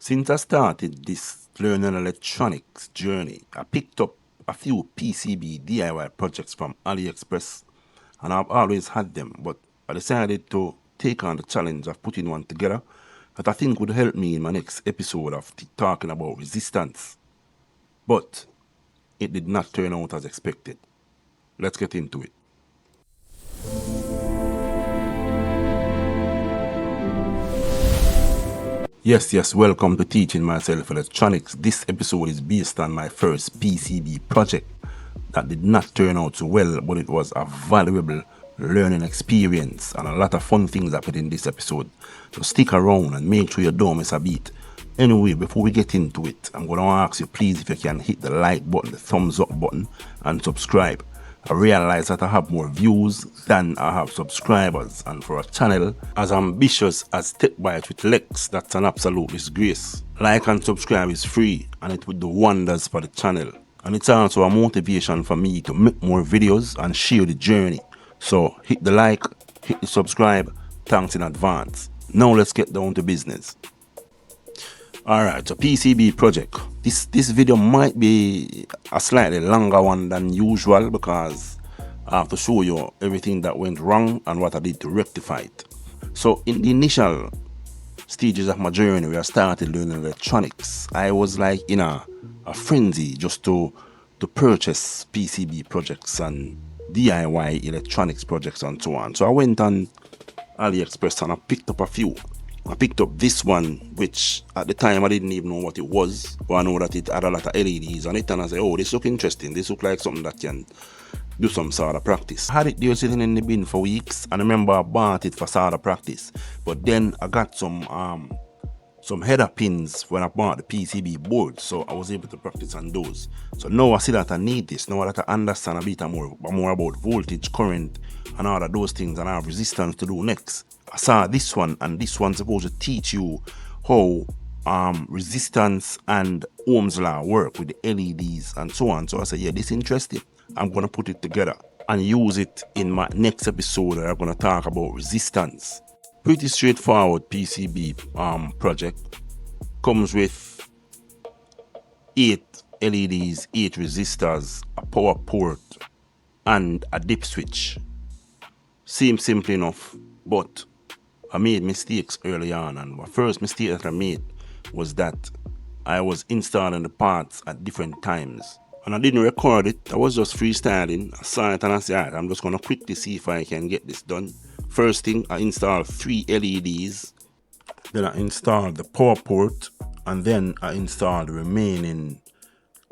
Since I started this learning electronics journey, I picked up a few PCB DIY projects from AliExpress, and I've always had them, but I decided to take on the challenge of putting one together that I think would help me in my next episode of talking about resistance. But it did not turn out as expected. Let's get into it. Yes, welcome to Teaching Myself Electronics. This episode is based on my first PCB project that did not turn out so well, but it was a valuable learning experience and a lot of fun things happened in this episode. So stick around and make sure you don't miss a beat. Anyway, before we get into it, I'm going to ask you please if you can hit the like button, the thumbs up button, and subscribe. I realize that I have more views than I have subscribers, and for a channel as ambitious as Tech Bytes with Lexx, that's an absolute disgrace. Like and subscribe is free, and it would do wonders for the channel. And it's also a motivation for me to make more videos and share the journey. So hit the like, hit the subscribe, thanks in advance. Now let's get down to business. Alright, so PCB project. This video might be a slightly longer one than usual because I have to show you everything that went wrong and what I did to rectify it. So in the initial stages of my journey where I started learning electronics, I was like in a frenzy just to purchase PCB projects and DIY electronics projects and so on. So I went on AliExpress and I picked up a few. I picked up this one, which at the time I didn't even know what it was, but I know that it had a lot of LEDs on it, and I said, oh, this look interesting, this look like something that can do some solder practice. I had it there sitting in the bin for weeks, and I remember I bought it for solder practice, but then I got some header pins when I bought the PCB board, so I was able to practice on those. So now I see that I need this, now that I understand a bit more about voltage, current, and all of those things, and I have resistance to do next. I saw this one, and this one's supposed to teach you how resistance and Ohm's law work with the LEDs and so on. So I said, yeah, this is interesting. I'm going to put it together and use it in my next episode where I'm going to talk about resistance. Pretty straightforward PCB project. Comes with 8 LEDs, 8 resistors, a power port, and a dip switch. Seems simple enough, but I made mistakes early on, and my first mistake that I made was that I was installing the parts at different times. And I didn't record it, I was just freestyling. I saw it and I said, alright, I'm just going to quickly see if I can get this done. First thing, I installed 3 LEDs, then I installed the power port, and then I installed the remaining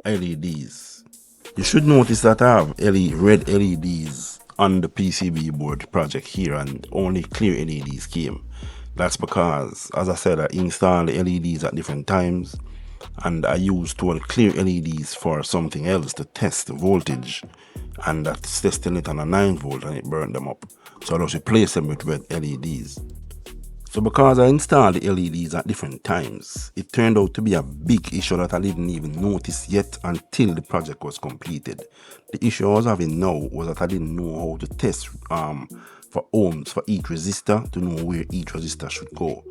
LEDs. You should notice that I have red LEDs on the PCB board project here, and only clear LEDs came. That's because, as I said, I installed the LEDs at different times, and I used 12 clear LEDs for something else to test the voltage, and that's testing it on a 9 volt and it burned them up. So I just replaced them with red LEDs. So because I installed the LEDs at different times, it turned out to be a big issue that I didn't even notice yet until the project was completed. The issue I was having now was that I didn't know how to test for ohms for each resistor to know where each resistor should go.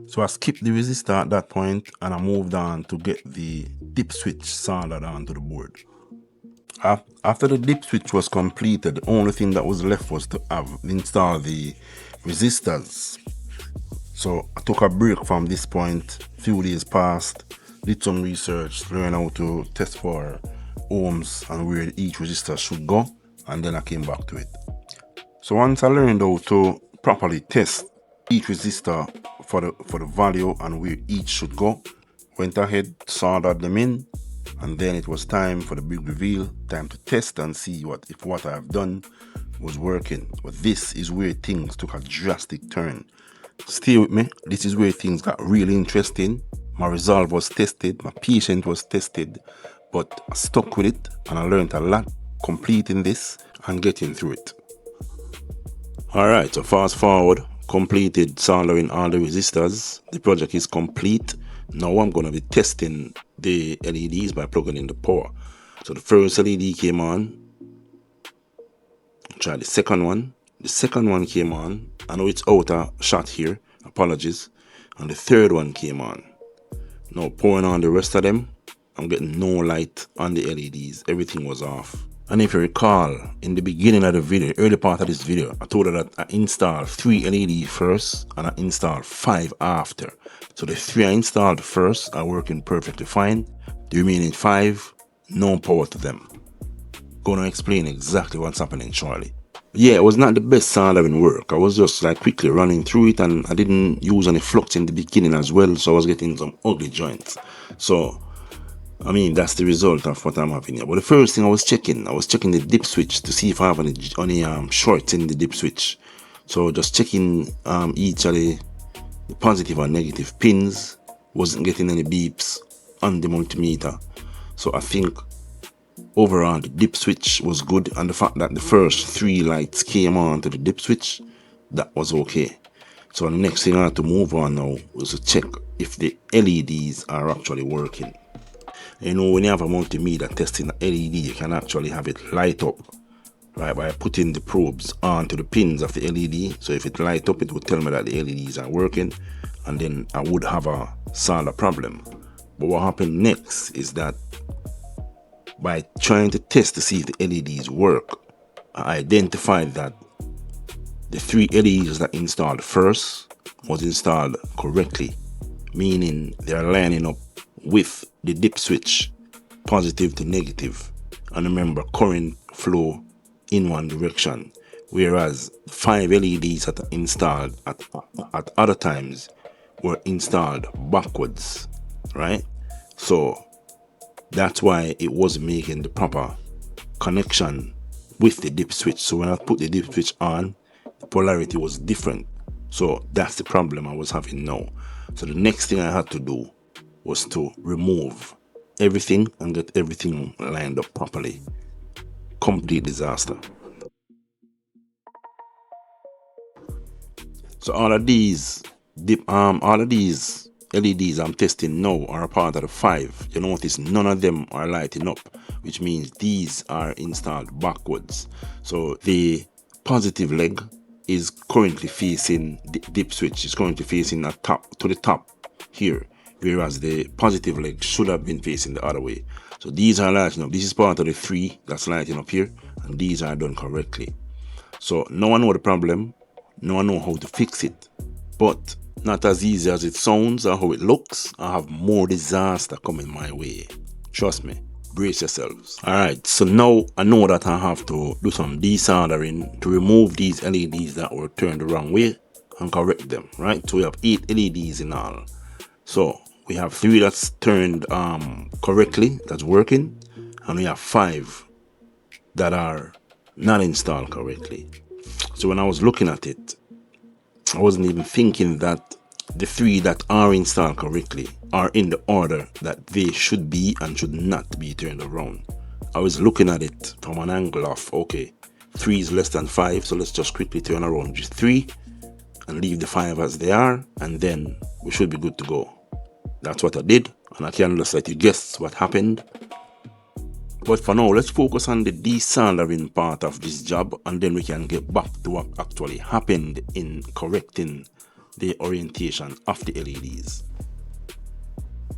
So I skipped the resistor at that point and I moved on to get the dip switch soldered onto the board. After the dip switch was completed, the only thing that was left was to install the resistors. So I took a break from this point, few days passed, did some research, learned how to test for ohms and where each resistor should go, and then I came back to it. So once I learned how to properly test each resistor for the value and where each should go, went ahead, soldered them in, and then it was time for the big reveal, time to test and see if what I have done was working. But this is where things took a drastic turn. Stay with me, this is where things got really interesting. My resolve was tested, my patience was tested, but I stuck with it and I learned a lot completing this and getting through it. Alright, so fast forward, completed soldering all the resistors. The project is complete. Now I'm going to be testing the LEDs by plugging in the power. So the first LED came on. Try the second one. The second one came on. I know it's out of shot here, apologies. And the third one came on. Now pouring on the rest of them, I'm getting no light on the LEDs. Everything was off. And if you recall, in the beginning of the video, early part of this video, I told her that I installed 3 LEDs first and I installed 5 after. So the 3 I installed first are working perfectly fine. The remaining 5, no power to them. Gonna explain exactly what's happening shortly. Yeah, it was not the best soldering work. I was just like quickly running through it, and I didn't use any flux in the beginning as well, so I was getting some ugly joints. So I mean, that's the result of what I'm having here. But the first thing I was checking the dip switch to see if I have any shorts in the dip switch. So just checking each of the positive and negative pins. Wasn't getting any beeps on the multimeter. So I think overall the dip switch was good, and the fact that the first 3 lights came on to the dip switch, that was okay. So the next thing I had to move on now was to check if the LEDs are actually working. You know, when you have a multimeter testing an LED, you can actually have it light up, right, by putting the probes onto the pins of the LED. So if it light up, it would tell me that the LEDs are working, and then I would have a solder problem. But what happened next is that by trying to test to see if the LEDs work, I identified that the 3 LEDs that installed first was installed correctly, meaning they're lining up with the dip switch, positive to negative, and remember, current flow in one direction, whereas 5 LEDs that are installed at other times were installed backwards, right? So that's why it wasn't making the proper connection with the dip switch. So when I put the dip switch on, the polarity was different. So that's the problem I was having now. So the next thing I had to do was to remove everything and get everything lined up properly. Complete disaster. So all of these LEDs I'm testing now are a part of the 5. You notice none of them are lighting up, which means these are installed backwards. So the positive leg is currently facing the dip switch, is currently facing to the top here, whereas the positive leg should have been facing the other way. So these are lighting up. This is part of the 3 that's lighting up here, and these are done correctly. So no one know the problem, no one know how to fix it, but not as easy as it sounds or how it looks. I have more disaster coming my way. Trust me, brace yourselves. Alright, so now I know that I have to do some desoldering to remove these LEDs that were turned the wrong way and correct them, right? So we have 8 LEDs in all. So we have 3 that's turned correctly, that's working, and we have 5 that are not installed correctly. So when I was looking at it, I wasn't even thinking that the 3 that are installed correctly are in the order that they should be and should not be turned around. I was looking at it from an angle of, okay, 3 is less than 5, so let's just quickly turn around just 3 and leave the 5 as they are, and then we should be good to go. That's what I did, and I can just let you guess what happened. But for now, let's focus on the desoldering part of this job, and then we can get back to what actually happened in correcting the orientation of the LEDs.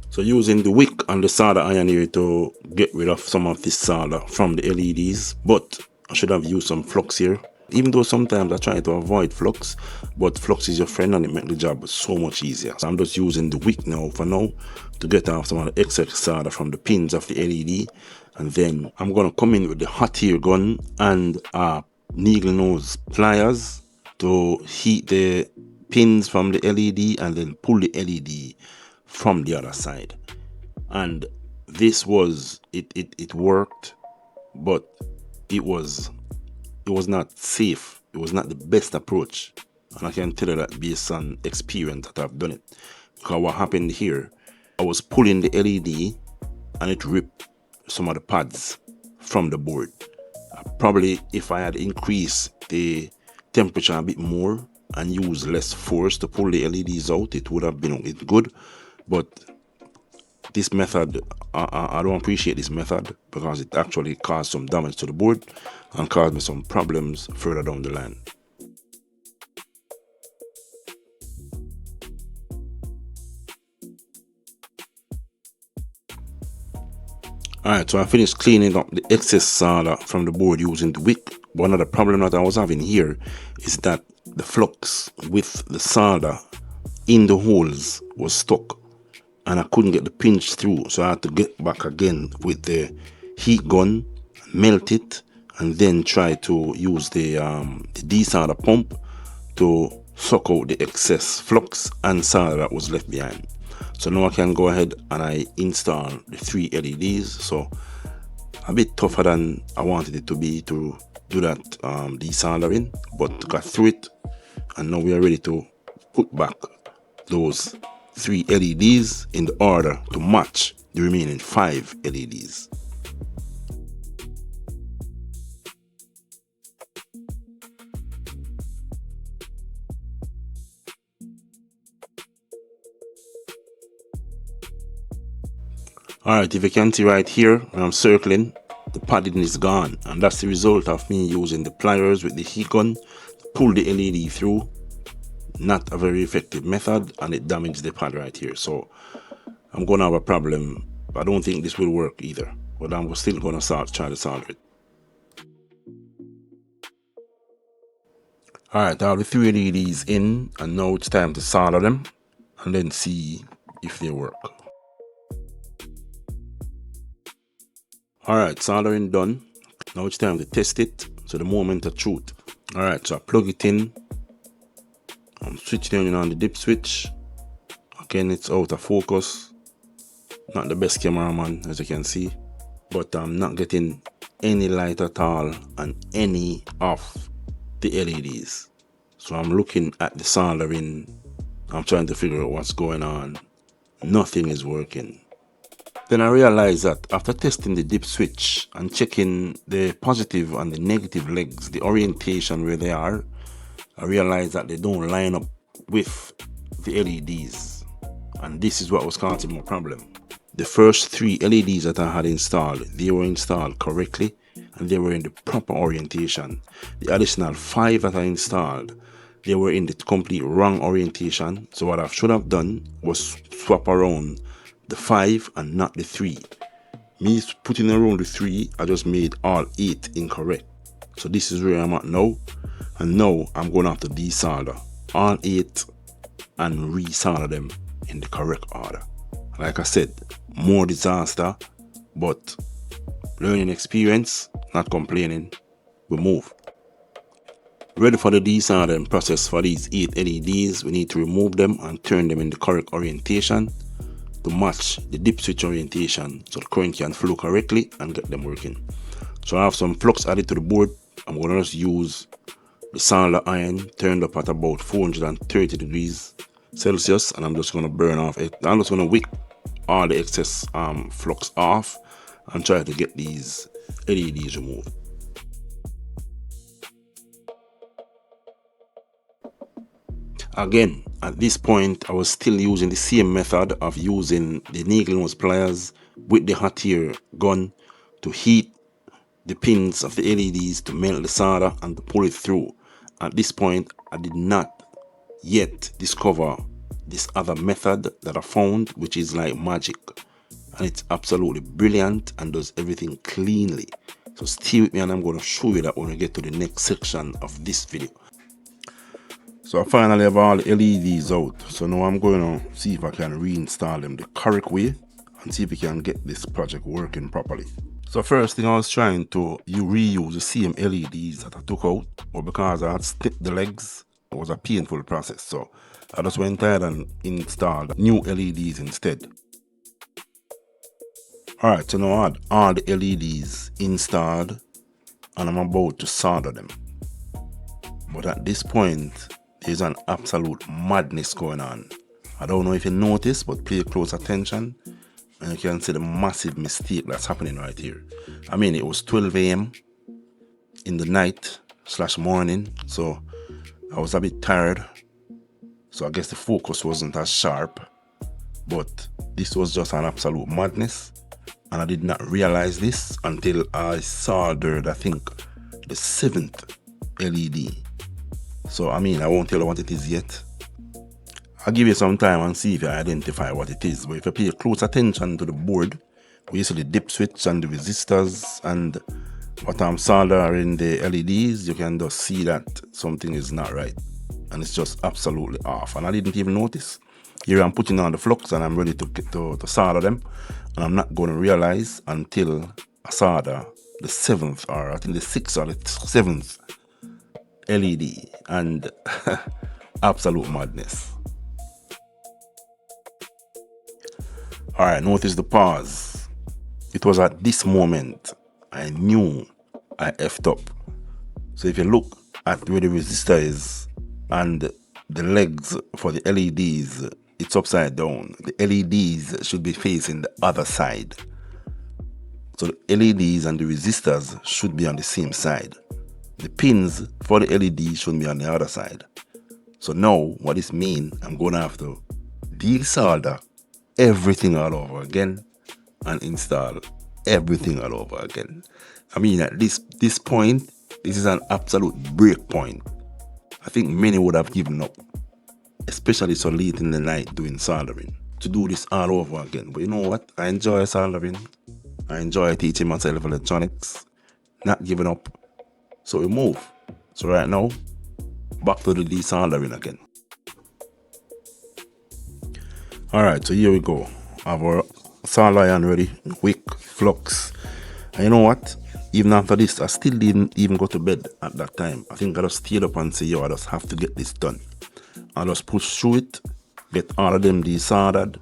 So using the wick and the solder iron here to get rid of some of this solder from the LEDs, but I should have used some flux here. Even though sometimes I try to avoid flux, but flux is your friend and it makes the job so much easier. So I'm just using the wick now for now to get off some of the excess solder from the pins of the LED. And then I'm going to come in with the hot air gun and needle nose pliers to heat the pins from the LED and then pull the LED from the other side. And this was, it worked, but it was not safe. It was not the best approach, and I can tell you that based on experience that I've done it. Because what happened here, I was pulling the LED and it ripped some of the pads from the board. Probably if I had increased the temperature a bit more and used less force to pull the LEDs out, it would have been good. But this method, I don't appreciate this method because it actually caused some damage to the board and caused me some problems further down the line. Alright, so I finished cleaning up the excess solder from the board using the wick. One of the problem that I was having here is that the flux with the solder in the holes was stuck and I couldn't get the pinch through, so I had to get back again with the heat gun, melt it, and then try to use the desolder pump to suck out the excess flux and solder that was left behind. So now I can go ahead and I install the 3 LEDs. So a bit tougher than I wanted it to be to do that desoldering, but got through it, and now we are ready to put back those 3 LEDs in the order to match the remaining 5 LEDs. Alright, if you can see right here when I'm circling, the padding is gone, and that's the result of me using the pliers with the heat gun to pull the LED through. Not a very effective method, and it damaged the pad right here. So I'm gonna have a problem. I don't think this will work either, but I'm still gonna try to solder it. Alright, I have the 3 LEDs in, and now it's time to solder them and then see if they work. Alright, soldering done. Now it's time to test it. So the moment of truth. Alright, so I plug it in. I'm switching on the dip switch. Again, it's out of focus. Not the best cameraman, as you can see. But I'm not getting any light at all on any of the LEDs. So I'm looking at the soldering. I'm trying to figure out what's going on. Nothing is working. Then I realized that after testing the dip switch and checking the positive and the negative legs, the orientation where they are, I realized that they don't line up with the LEDs. And this is what was causing my problem. The first 3 LEDs that I had installed, they were installed correctly and they were in the proper orientation. The additional 5 that I installed, they were in the complete wrong orientation. So what I should have done was swap around the 5 and not the 3. Me putting around the 3, I just made all 8 incorrect. So this is where I'm at now. And now I'm going to have to desolder all 8 and resolder them in the correct order. Like I said, more disaster, but learning experience, not complaining, we move. Ready for the desoldering process for these 8 LEDs. We need to remove them and turn them in the correct orientation to match the dip switch orientation so the current can flow correctly and get them working. So I have some flux added to the board. I'm going to just use the solder iron turned up at about 430 degrees Celsius, and I'm just going to burn off it. I'm just going to wick all the excess flux off and try to get these LEDs removed. Again, at this point I was still using the same method of using the needle nose pliers with the hot air gun to heat the pins of the LEDs to melt the solder and to pull it through. At this point I did not yet discover this other method that I found, which is like magic, and it's absolutely brilliant and does everything cleanly. So stay with me and I'm going to show you that when we get to the next section of this video. So I finally have all the LEDs out. So now I'm going to see if I can reinstall them the correct way and see if we can get this project working properly. So first thing, I was trying to reuse the same LEDs that I took out, but because I had snipped the legs, it was a painful process. So I just went ahead and installed new LEDs instead. Alright, so now I had all the LEDs installed and I'm about to solder them. But at this point, there's an absolute madness going on. I don't know if you noticed, but pay close attention and you can see the massive mistake that's happening right here. I mean, it was 12 AM in the night / morning, so I was a bit tired. So I guess the focus wasn't as sharp, but this was just an absolute madness. And I did not realize this until I soldered, I think, the 7th LED. So I mean, I won't tell you what it is yet. I'll give you some time and see if you identify what it is. But if you pay close attention to the board, We see the dip switch and the resistors, and what I'm soldering the LEDs, you can just see that something is not right, and it's just absolutely off, and I didn't even notice. Here I'm putting on the flux and I'm ready to solder them, and I'm not going to realize until I solder the 7th, or I think the 6th or the 7th LED, and absolute madness. Alright, notice the pause. It was at this moment I knew I effed up. So if you look at where the resistor is and the legs for the LEDs, it's upside down. The LEDs should be facing the other side. So the LEDs and the resistors should be on the same side. The pins for the LEDs should be on the other side. So now what this means, I'm going to have to desolder everything all over again and install everything all over again. I mean, at this point, this is an absolute break point. I think many would have given up, especially so late in the night doing soldering, to do this all over again. But you know what? I enjoy soldering. I enjoy teaching myself electronics, not giving up. So we move. So right now, back to the desoldering again. Alright, so here we go. I have our solder iron ready, wick, flux. And you know what? Even after this, I still didn't even go to bed at that time. I think I just stayed up and said, yo, I just have to get this done. I just pushed through it, get all of them desoldered,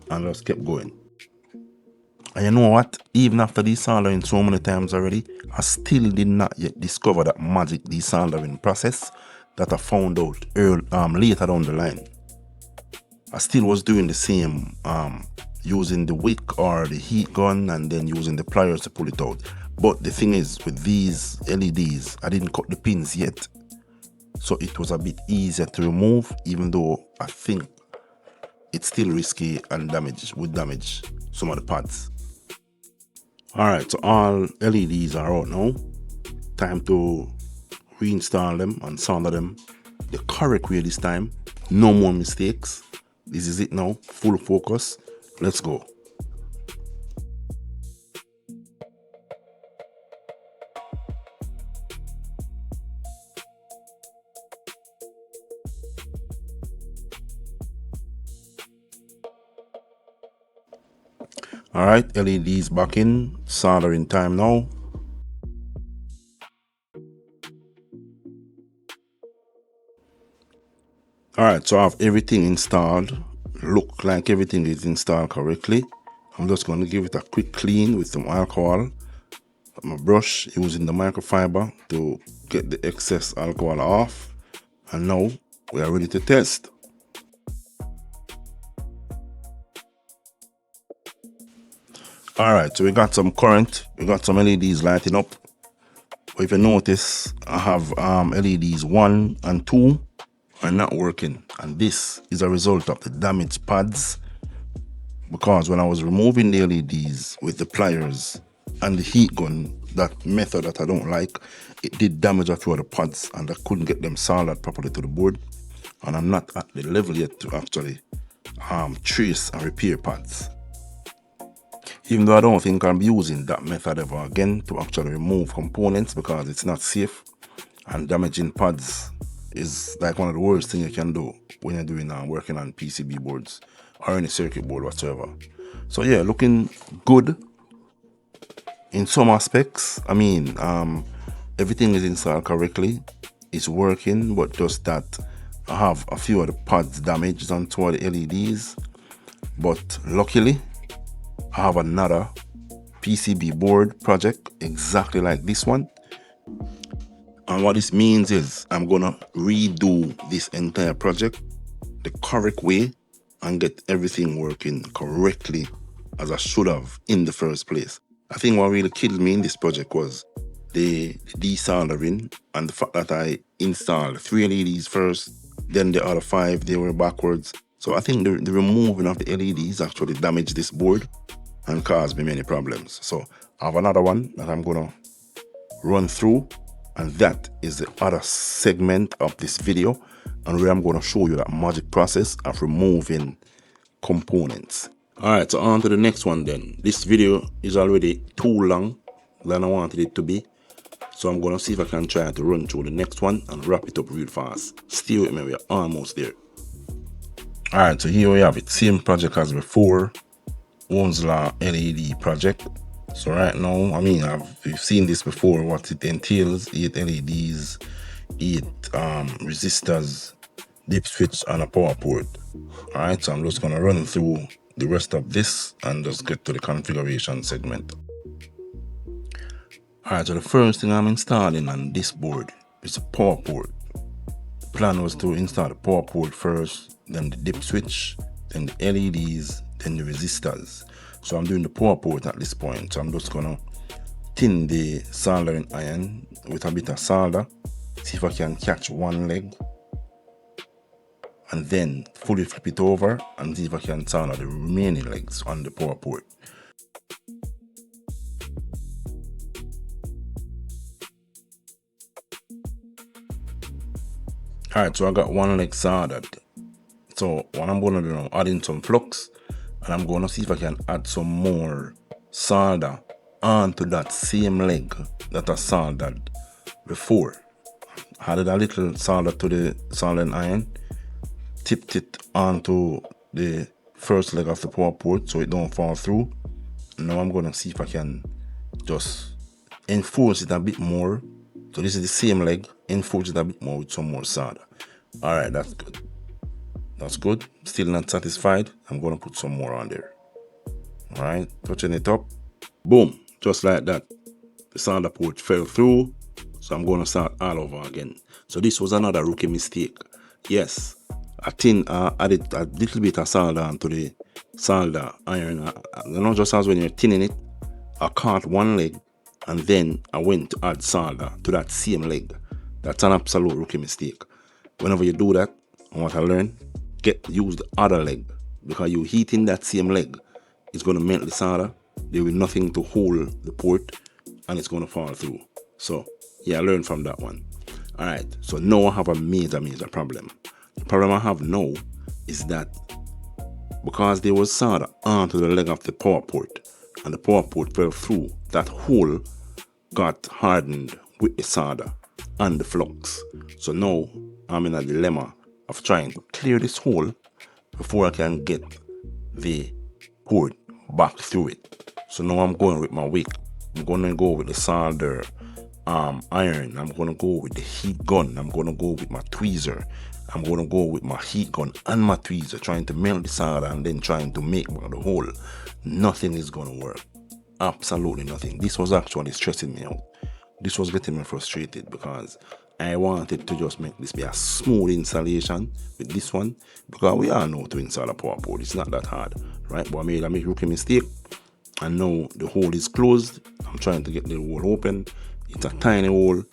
and just kept going. And you know what? Even after desoldering so many times already, I still did not yet discover that magic desoldering process that I found out later down the line. I still was doing the same, using the wick or the heat gun and then using the pliers to pull it out. But the thing is, with these LEDs, I didn't cut the pins yet. So it was a bit easier to remove, even though I think it's still risky and would damage some of the pads. Alright, so all LEDs are out now. Time to reinstall them and solder them the correct way this time. No more mistakes. This is it now, full focus. Let's go. Alright, LEDs back in, soldering time now. Alright, so I have everything installed. Look like everything is installed correctly. I'm just going to give it a quick clean with some alcohol. My brush, using the microfiber to get the excess alcohol off. And now we are ready to test. Alright, so we got some current, we got some LEDs lighting up. But if you notice, I have LEDs 1 and 2 are not working, and this is a result of the damaged pads, because when I was removing the LEDs with the pliers and the heat gun, that method that I don't like, it did damage a few of the pads and I couldn't get them soldered properly to the board, and I'm not at the level yet to actually trace and repair pads. Even though I don't think I'll be using that method ever again to actually remove components, because it's not safe, and damaging pads is like one of the worst things you can do when you're doing working on PCB boards or any circuit board whatsoever. So yeah, looking good in some aspects. I mean, everything is installed correctly, it's working, but just that I have a few of the pads damaged on two of the LEDs. But luckily, I have another PCB board project exactly like this one. And what this means is I'm gonna redo this entire project the correct way and get everything working correctly as I should have in the first place. I think what really killed me in this project was the desoldering and the fact that I installed 3 LEDs first, then the other 5, they were backwards. So I think the removing of the LEDs actually damaged this board and caused me many problems. So I have another one that I'm gonna run through, and that is the other segment of this video, and where I'm going to show you that magic process of removing components. Alright, so on to the next one then. This video is already too long than I wanted it to be. So I'm going to see if I can try to run through the next one and wrap it up real fast. Stay with me, we're almost there. Alright, so here we have it. Same project as before. Ohm's Law LED project. So right now, I mean, we've seen this before, what it entails. 8 LEDs, 8 resistors, dip switch, and a power port. Alright, so I'm just going to run through the rest of this and just get to the configuration segment. Alright, so the first thing I'm installing on this board is a power port. The plan was to install the power port first, then the dip switch, then the LEDs, then the resistors. So I'm doing the power port at this point. So I'm just gonna tin the soldering iron with a bit of solder, see if I can catch one leg, and then fully flip it over and see if I can solder the remaining legs on the power port. Alright, so I got one leg soldered. So what I'm going to do now, add in some flux, and I'm going to see if I can add some more solder onto that same leg that I soldered before. Added a little solder to the soldering iron, tipped it onto the first leg of the power port so it don't fall through. Now I'm going to see if I can just enforce it a bit more. So this is the same leg, enforce it a bit more with some more solder. Alright, that's good. That's good. Still not satisfied. I'm going to put some more on there. Alright, touching it up. Boom, just like that. The solder port fell through. So I'm going to start all over again. So this was another rookie mistake. Yes, I added a little bit of solder onto the solder iron. Not just as when you're tinning it, I caught one leg and then I went to add solder to that same leg. That's an absolute rookie mistake. Whenever you do that, what I learned, use the other leg, because you heating that same leg, it's going to melt the solder. There will be nothing to hold the port and it's going to fall through. So yeah, I learned from that one. Alright, so now I have a major problem. The problem I have now is that because there was solder onto the leg of the power port and the power port fell through, that hole got hardened with the solder and the flux. So now I'm in a dilemma of trying to clear this hole before I can get the port back through it. So now I'm going with my wick. I'm going to go with the solder iron. I'm going to go with the heat gun. I'm going to go with my tweezer. I'm going to go with my heat gun and my tweezer, trying to melt the solder and then trying to make the hole. Nothing is going to work. Absolutely nothing. This was actually stressing me out. This was getting me frustrated because I wanted to just make this be a smooth installation with this one, because we all know to install a power port. It's not that hard, right? But I made a rookie mistake, and now the hole is closed. I'm trying to get the hole open. It's a tiny hole.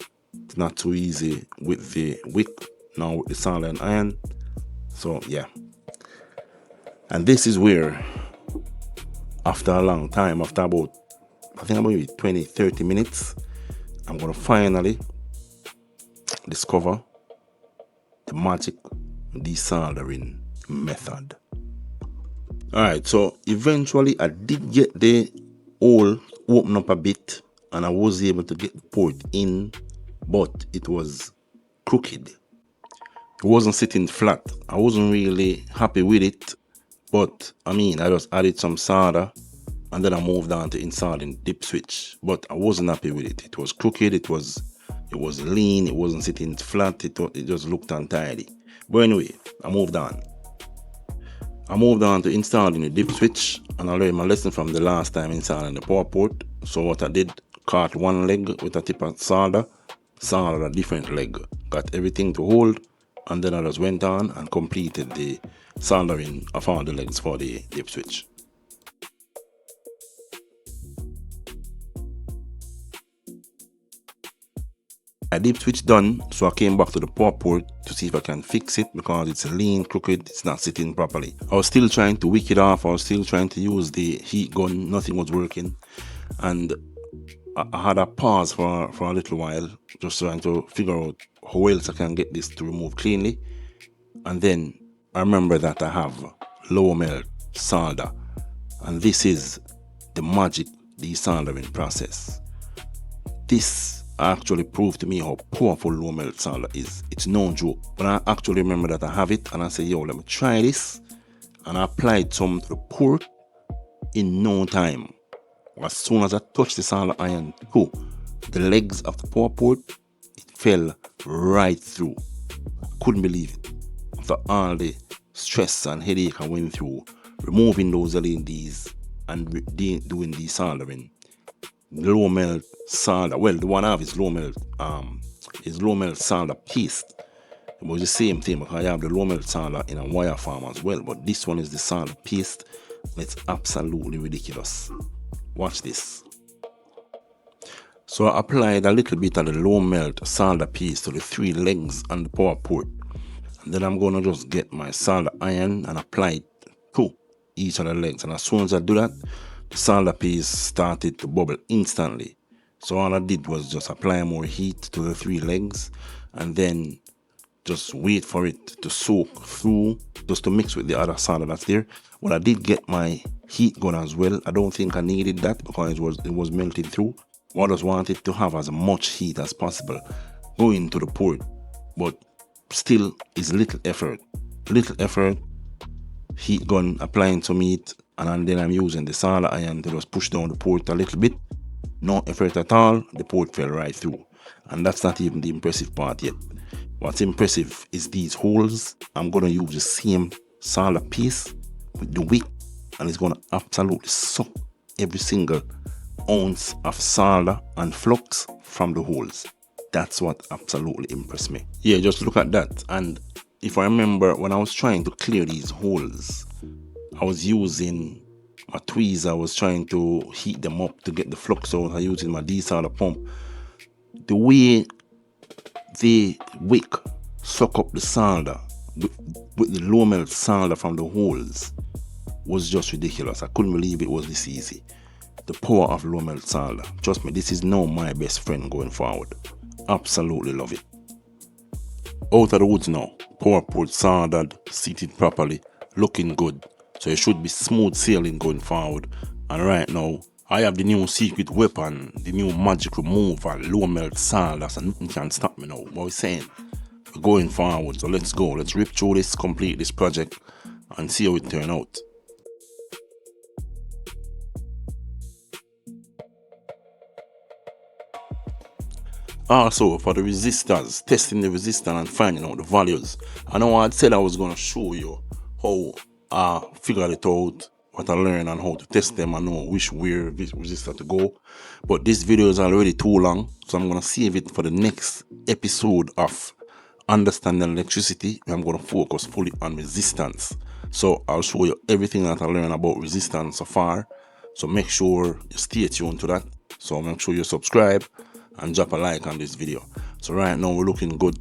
It's not too easy with the wick, now with the soldering iron. So yeah. And this is where, after a long time, after about, I think about 20-30 minutes, I'm going to finally discover the magic desoldering method. Alright, so eventually I did get the hole open up a bit and I was able to get the port in, but it was crooked. It wasn't sitting flat. I wasn't really happy with it, but I mean, I just added some solder and then I moved on to installing dip switch, but I wasn't happy with it. It was crooked, it was lean, it wasn't sitting flat, it just looked untidy. But anyway, I moved on. I moved on to installing the dip switch, and I learned my lesson from the last time installing the power port. So what I did, caught one leg with a tip of solder, soldered a different leg, got everything to hold, and then I just went on and completed the soldering of all the legs for the dip switch. I dip switch done, so I came back to the power port to see if I can fix it, because it's lean, crooked, it's not sitting properly. I was still trying to wick it off, I was still trying to use the heat gun, nothing was working. And I had a pause for a little while, just trying to figure out how else I can get this to remove cleanly. And then I remember that I have low melt solder And this is the magic desoldering process. This actually proved to me how powerful low melt solder is. It's no joke. But I actually remember that I have it and I say, yo, let me try this. And I applied some to the port in no time. As soon as I touched the solder iron to the legs of the power port, it fell right through. I couldn't believe it. After all the stress and headache I went through, removing those LEDs and doing desoldering, low melt solder, well, the one I have is low melt solder paste. It was the same thing because I have the low melt solder in a wire form as well, but this one is the solder paste. It's absolutely ridiculous. Watch this. So I applied a little bit of the low melt solder paste to the 3 legs on the power port. And then I'm going to just get my solder iron and apply it to each of the legs. And as soon as I do that, the solder paste started to bubble instantly. So all I did was just apply more heat to the 3 legs and then just wait for it to soak through, just to mix with the other solder that's there. Well, I did get my heat gun as well. I don't think I needed that because it was melted through. I just wanted to have as much heat as possible going to the port, but still is little effort, heat gun applying some heat, and then I'm using the solder iron to just push down the port a little bit. No effort at all, the port fell right through. And that's not even the impressive part yet. What's impressive is these holes. I'm going to use the same solder paste with the wick, and it's going to absolutely suck every single ounce of solder and flux from the holes. That's what absolutely impressed me. Yeah, just look at that. And if I remember, when I was trying to clear these holes, I was using my tweezer. I was trying to heat them up to get the flux out. I was using my desolder pump. The way the wick suck up the solder with the low melt solder from the holes was just ridiculous. I couldn't believe it was this easy. The power of low melt solder. Trust me, this is now my best friend going forward. Absolutely love it. Out of the woods now. Power port soldered, seated properly, looking good. So it should be smooth sailing going forward. And right now, I have the new secret weapon, the new magic remover, low melt solder, so nothing can stop me now. What we're saying, we're going forward, so let's go. Let's rip through this, complete this project, and see how it turn out. Also, for the resistors, testing the resistor and finding out the values. I know I said I was going to show you how I figured it out, what I learned, and how to test them and know which resistor to go. But this video is already too long, so I'm going to save it for the next episode of Understanding Electricity. I'm going to focus fully on resistance. So I'll show you everything that I learned about resistance so far. So make sure you stay tuned to that. So make sure you subscribe and drop a like on this video. So right now we're looking good.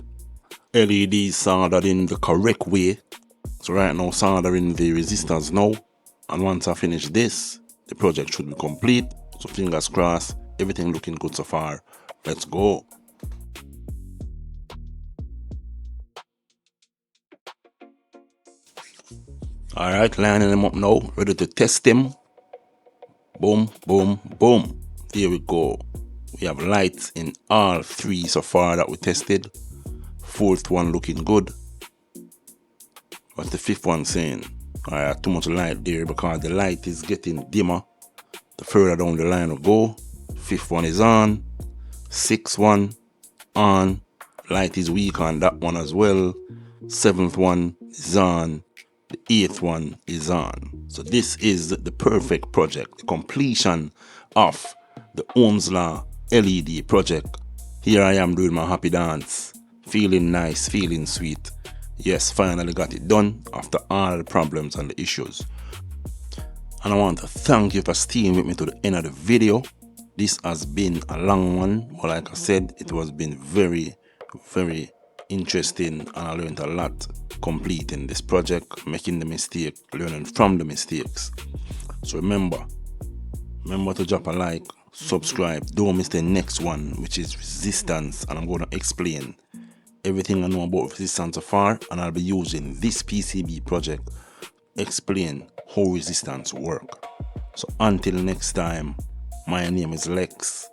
LEDs soldered in the correct way. So right now soldering the resistors now. And once I finish this, the project should be complete. So fingers crossed, everything looking good so far. Let's go. Alright, lining them up now. Ready to test them. Boom, boom, boom. Here we go. We have lights in all 3 so far that we tested. 4th one looking good. What's the 5th one saying? Alright, too much light there because the light is getting dimmer the further down the line we go. 5th one is on. 6th one on. Light is weak on that one as well. 7th one is on. The 8th one is on. So this is the perfect project. The completion of the Ohm's Law LED project. Here I am doing my happy dance. Feeling nice, feeling sweet. Yes, finally got it done after all the problems and the issues. And I want to thank you for staying with me to the end of the video. This has been a long one, but like I said, it has been very, very interesting, and I learned a lot completing this project, making the mistake, learning from the mistakes. So remember to drop a like, subscribe, don't miss the next one, which is resistance, and I'm going to explain everything I know about resistance so far, and I'll be using this PCB project explain how resistance work. So until next time, my name is Lexx.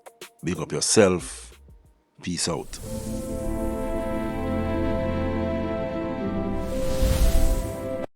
Big up yourself. Peace out.